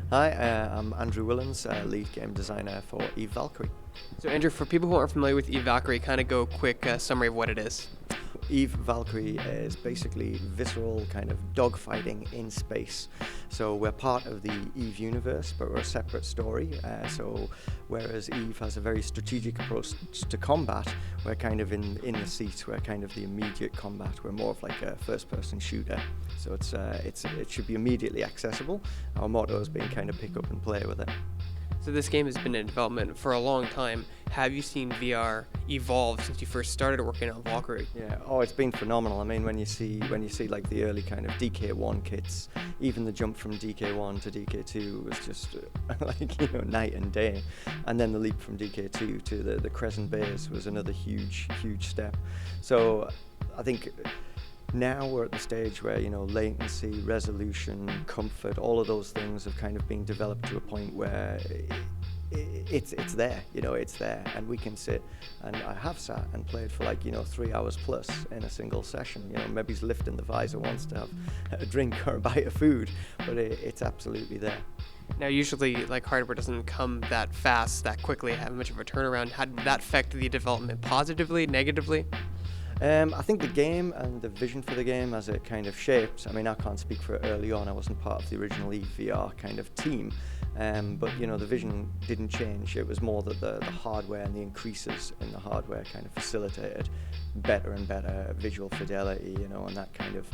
Hi, I'm Andrew Willans, lead game designer for Valkyrie. So Andrew, for people who aren't familiar with Valkyrie, kind of go quick summary of what it is. Valkyrie is basically visceral kind of dogfighting in space. So we're part of the universe, but we're a separate story. So whereas has a very strategic approach to combat, we're kind of in the seat. We're kind of the immediate combat. We're more of like a first-person shooter. So it should be immediately accessible. Our motto has been kind of pick up and play with it. So this game has been in development for a long time. Have you seen VR evolve since you first started working on Valkyrie? Yeah, it's been phenomenal. I mean, when you see like the early kind of DK1 kits, even the jump from DK1 to DK2 was just like, night and day. And then the leap from DK2 to the Crescent Base was another huge step. So I think now we're at the stage where, latency, resolution, comfort, all of those things have kind of been developed to a point where it's there, it's there, and we can sit, and I have sat and played for 3 hours plus in a single session. Maybe he's lifting the visor, wants to have a drink or a bite of food, but it's absolutely there. Now, usually, hardware doesn't come that fast, that quickly, have much of a turnaround. How did that affect the development positively, negatively? I think the game and the vision for the game as it kind of shaped, I mean, I can't speak for it early on, I wasn't part of the original VR kind of team, but the vision didn't change. It was more that the hardware and the increases in the hardware kind of facilitated better and better visual fidelity, and that kind of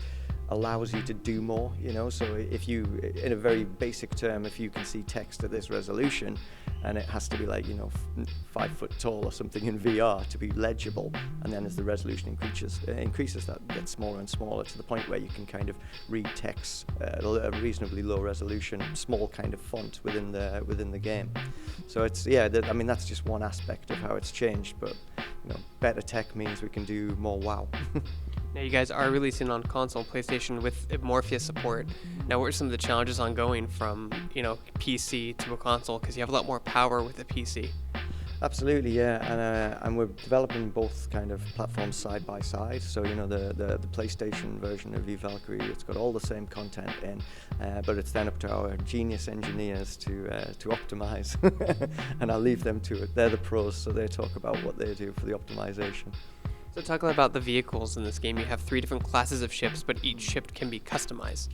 allows you to do more, so if you, in a very basic term, if you can see text at this resolution and it has to be 5 foot tall or something in VR to be legible, and then as the resolution increases that gets smaller and smaller to the point where you can kind of read text at a reasonably low resolution, small kind of font within the game. So it's that's just one aspect of how it's changed, but better tech means we can do more wow. Now, you guys are releasing on console PlayStation with Morpheus support. Now, what are some of the challenges on going from, PC to a console? Because you have a lot more power with a PC. Absolutely, yeah, and we're developing both kind of platforms side by side. So the PlayStation version of Valkyrie, it's got all the same content in, but it's then up to our genius engineers to optimize, and I'll leave them to it. They're the pros, so they talk about what they do for the optimization. So talk about the vehicles in this game. You have 3 different classes of ships, but each ship can be customized.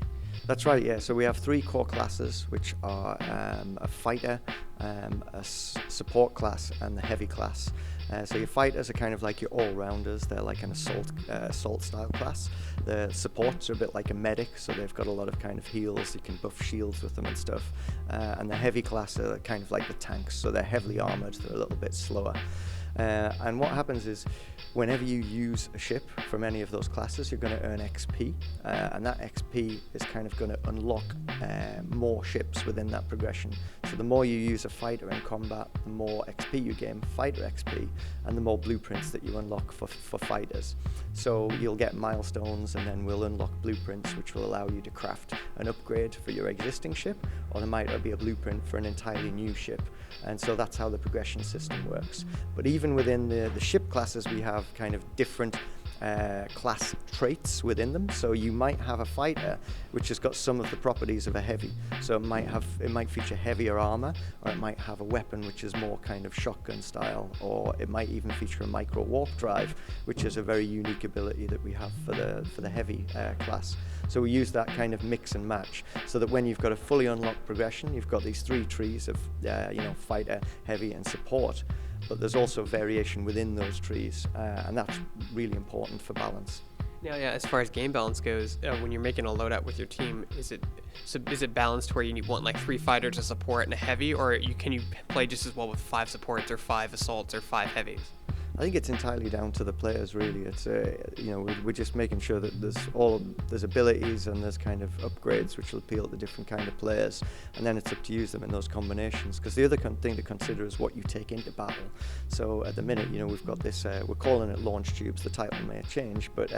That's right, yeah. So we have 3 core classes, which are a fighter, a support class, and the heavy class. So your fighters are kind of like your all-rounders. They're like an assault style class. The supports are a bit like a medic, so they've got a lot of kind of heals. You can buff shields with them and stuff. And the heavy class are kind of like the tanks, so they're heavily armored. They're a little bit slower. And what happens is, whenever you use a ship from any of those classes, you're going to earn XP, and that XP is kind of going to unlock more ships within that progression. So the more you use a fighter in combat, the more XP you gain, fighter XP, and the more blueprints that you unlock for fighters. So you'll get milestones, and then we'll unlock blueprints, which will allow you to craft an upgrade for your existing ship, or there might be a blueprint for an entirely new ship. And so that's how the progression system works. But even within the ship classes, we have kind of different class traits within them. So you might have a fighter which has got some of the properties of a heavy. So it might feature heavier armor, or it might have a weapon which is more kind of shotgun style, or it might even feature a micro warp drive, which is a very unique ability that we have for the heavy class. So we use that kind of mix and match, so that when you've got a fully unlocked progression, you've got these 3 trees of fighter, heavy, and support. But there's also variation within those trees, and that's really important for balance. Now, yeah, as far as game balance goes, when you're making a loadout with your team, is it balanced where you want 3 fighters, a support, and a heavy, or can you play just as well with 5 supports or 5 assaults or 5 heavies? I think it's entirely down to the players, really. It's we're just making sure that there's abilities and there's kind of upgrades which will appeal to different kind of players, and then it's up to use them in those combinations. Because the other thing to consider is what you take into battle. So at the minute, we've got this. We're calling it launch tubes. The title may change, but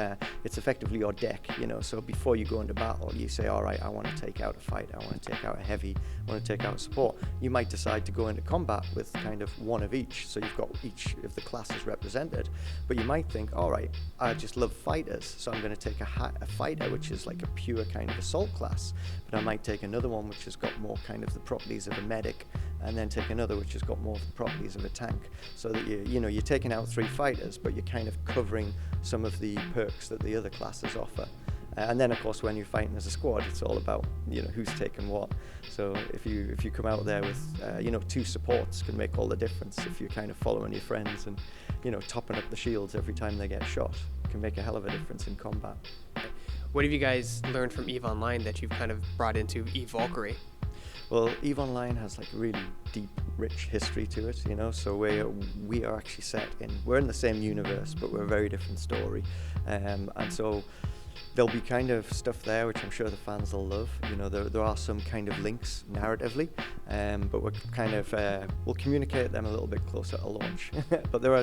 it's effectively your deck. So before you go into battle, you say, all right, I want to take out a fighter, I want to take out a heavy, I want to take out a support. You might decide to go into combat with kind of one of each. So you've got each of the classes is represented. But you might think, all right, I just love fighters, so I'm going to take a fighter which is like a pure kind of assault class, but I might take another one which has got more kind of the properties of a medic, and then take another which has got more of the properties of a tank, so that you're taking out 3 fighters, but you're kind of covering some of the perks that the other classes offer. And then, of course, when you're fighting as a squad, it's all about who's taking what. So if you come out there with 2 supports, can make all the difference. If you're kind of following your friends and topping up the shields every time they get shot, it can make a hell of a difference in combat. What have you guys learned from EVE Online that you've kind of brought into EVE Valkyrie? Well, EVE Online has like really deep, rich history to it, so we are actually we're in the same universe, but we're a very different story. And so there'll be kind of stuff there which I'm sure the fans will love. There are some kind of links narratively, but we're kind of we'll communicate them a little bit closer to launch. But there